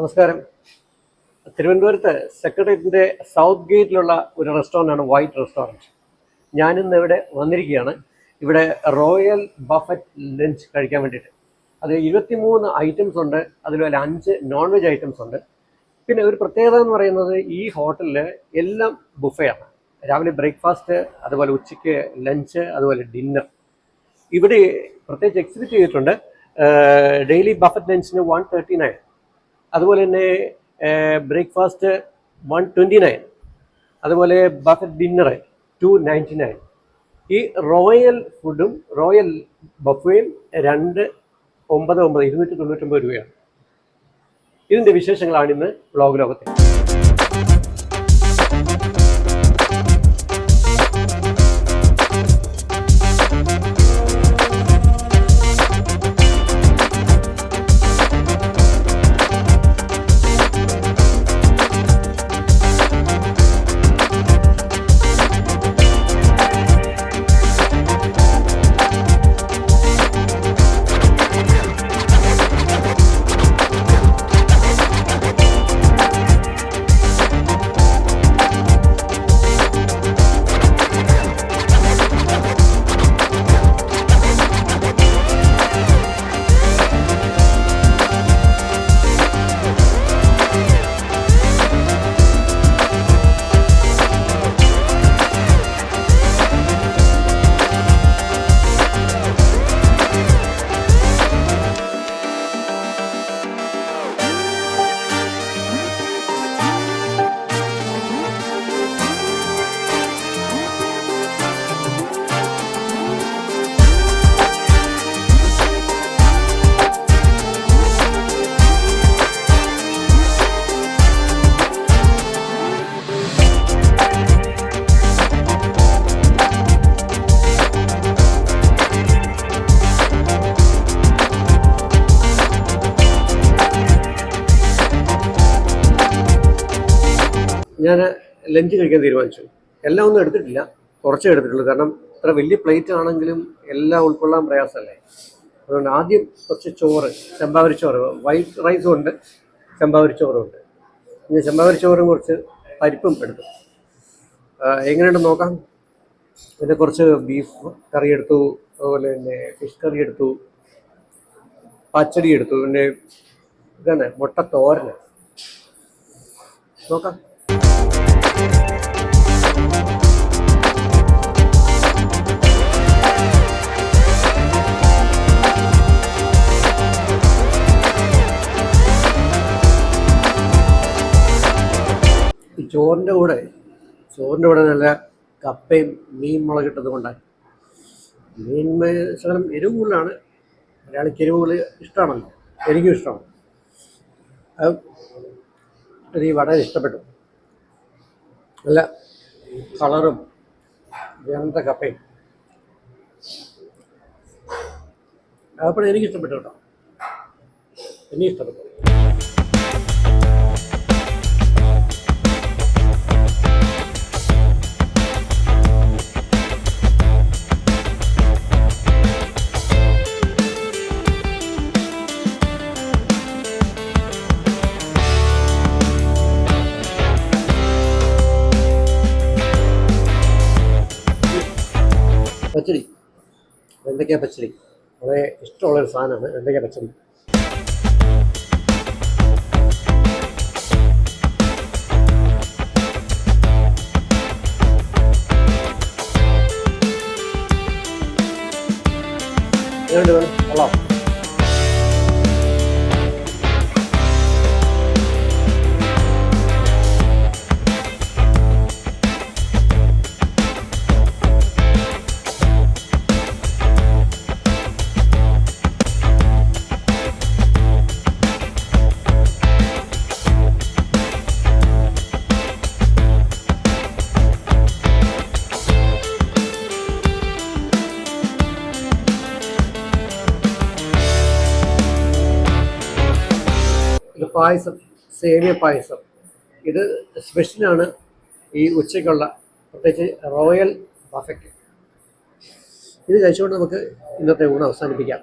നമസ്കാരം. തിരുവനന്തപുരത്ത് സെക്രട്ടേറിയറ്റിൻ്റെ സൗത്ത് ഗേറ്റിലുള്ള ഒരു റെസ്റ്റോറൻ്റാണ് വൈറ്റ് റെസ്റ്റോറൻറ്റ്. ഞാനിന്ന് ഇവിടെ വന്നിരിക്കുകയാണ്. ഇവിടെ റോയൽ ബഫറ്റ് ലഞ്ച് കഴിക്കാൻ വേണ്ടിയിട്ട്. അത് 23 ഐറ്റംസ് ഉണ്ട്. അതുപോലെ 5 നോൺ വെജ് ഐറ്റംസ് ഉണ്ട്. പിന്നെ ഒരു പ്രത്യേകത എന്ന് പറയുന്നത് ഈ ഹോട്ടലിൽ എല്ലാം ബുഫയാണ്. രാവിലെ ബ്രേക്ക്ഫാസ്റ്റ്, അതുപോലെ ഉച്ചയ്ക്ക് ലഞ്ച്, അതുപോലെ ഡിന്നർ. ഇവിടെ പ്രത്യേകിച്ച് എക്സിബിറ്റ് ചെയ്തിട്ടുണ്ട്. ഡെയിലി ബഫറ്റ് ലഞ്ചിന് 139, അതുപോലെ തന്നെ ബ്രേക്ക്ഫാസ്റ്റ് 129, അതുപോലെ ബഫറ്റ് ഡിന്നർ 299. ഈ റോയൽ ഫുഡും റോയൽ ബഫയും 299 രൂപയാണ്. ഇതിൻ്റെ വിശേഷങ്ങളാണ് ഇന്ന് വ്ലോഗ് ലോകത്തെ. ഞാൻ ലഞ്ച് കഴിക്കാൻ തീരുമാനിച്ചു. എല്ലാം ഒന്നും എടുത്തിട്ടില്ല, കുറച്ചേ എടുത്തിട്ടുള്ളൂ. കാരണം ഇത്ര വലിയ പ്ലേറ്റ് ആണെങ്കിലും എല്ലാം ഉൾക്കൊള്ളാൻ പ്രയാസമല്ലേ. അതുകൊണ്ട് ആദ്യം കുറച്ച് ചോറ്, ചെമ്പാവരി ചോറ്, വൈറ്റ് റൈസും ഉണ്ട്, ചെമ്പാവരി ചോറും ഉണ്ട്. ഇനി ചെമ്പാവരി ചോറും കുറച്ച് പരിപ്പും എടുത്തു. എങ്ങനെയുണ്ടെന്ന് നോക്കാം. പിന്നെ കുറച്ച് ബീഫ് കറി എടുത്തു, അതുപോലെ തന്നെ ഫിഷ് കറി എടുത്തു, പച്ചടി എടുത്തു, പിന്നെ ഇതാണ് മുട്ട തോരന്. നോക്കാം. ചോറിൻ്റെ കൂടെ നല്ല കപ്പയും മീൻ മുളകിട്ടത് കൊണ്ടാണ്. മീൻ ശകലം എരിവ് കൂടുതലാണ്. മലയാളിക്ക് എരിവ് കൂടുതൽ ഇഷ്ടമാണല്ലോ, എനിക്കും ഇഷ്ടമാണ്. അത് എനിക്ക് വളരെ ഇഷ്ടപ്പെട്ടു. നല്ല കളറും വെന്ത കപ്പയും അപ്പോൾ എനിക്ക് ഇഷ്ടപ്പെട്ടു കേട്ടോ. എനിക്ക് ഇഷ്ടപ്പെട്ടു. പച്ചടി, വെണ്ടയ്ക്ക പച്ചടി വളരെ ഇഷ്ടമുള്ളൊരു സാധനമാണ് വെണ്ടയ്ക്ക പച്ചടി. കൊള്ളാം. പായസം, സേമിയ പായസം, ഇത് സ്പെഷ്യലാണ് ഈ ഉച്ചയ്ക്കുള്ള, പ്രത്യേകിച്ച് റോയൽ ബഫറ്റ്. ഇത് കഴിച്ചുകൊണ്ട് നമുക്ക് ഇന്നത്തെ ഊണ് അവസാനിപ്പിക്കാം.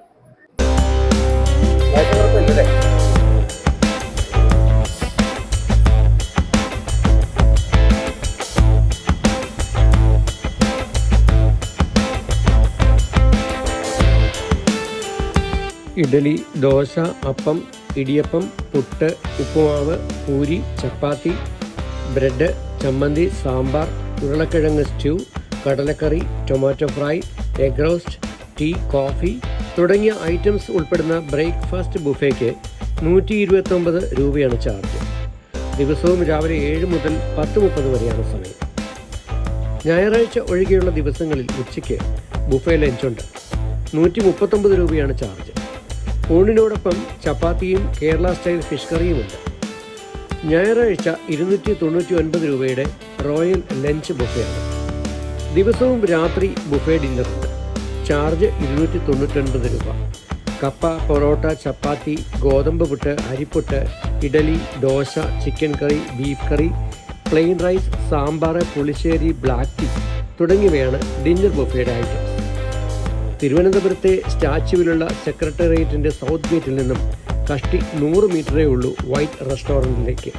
ഇഡലി, ദോശ, അപ്പം, ഇടിയപ്പം, പുട്ട്, ഉപ്പുമാവ്, പൂരി, ചപ്പാത്തി, ബ്രെഡ്, ചമ്മന്തി, സാമ്പാർ, ഉരുളക്കിഴങ്ങ് സ്റ്റ്യൂ, കടലക്കറി, tomato fry, egg roast, tea, coffee തുടങ്ങിയ ഐറ്റംസ് ഉൾപ്പെടുന്ന ബ്രേക്ക്ഫാസ്റ്റ് ബുഫേക്ക് 129 രൂപയാണ് ചാർജ്. ദിവസവും രാവിലെ 7 മുതൽ 10:30 വരെയാണ് സമയം. ഞായറാഴ്ച ഒഴികെയുള്ള ദിവസങ്ങളിൽ ഉച്ചയ്ക്ക് ബുഫേ ലഞ്ചുണ്ട്. 139 രൂപയാണ് ചാർജ്. ഊണിനോടൊപ്പം ചപ്പാത്തിയും കേരള സ്റ്റൈൽ ഫിഷ് കറിയുമുണ്ട്. ഞായറാഴ്ച 299 രൂപയുടെ റോയൽ ലഞ്ച് ബുഫേയാണ്. ദിവസവും രാത്രി ബുഫേ ഡിന്നറുണ്ട്. ചാർജ് 299 രൂപ. കപ്പ, പൊറോട്ട, ചപ്പാത്തി, ഗോതമ്പ് പുട്ട്, അരിപ്പുട്ട്, ഇഡലി, ദോശ, ചിക്കൻ കറി, ബീഫ് കറി, പ്ലെയിൻ റൈസ്, സാമ്പാർ, പുളിശ്ശേരി, ബ്ലാക്ക് ടീ തുടങ്ങിയവയാണ് ഡിന്നർ ബുഫേയുടെ ഐറ്റംസ്. തിരുവനന്തപുരത്തെ സ്റ്റാച്യുവിലുള്ള സെക്രട്ടേറിയറ്റിൻ്റെ സൗത്ത് ഗേറ്റിൽ നിന്നും കഷ്ടി 100 മീറ്ററേ ഉള്ളൂ വൈറ്റ് റെസ്റ്റോറൻറ്റിലേക്ക്.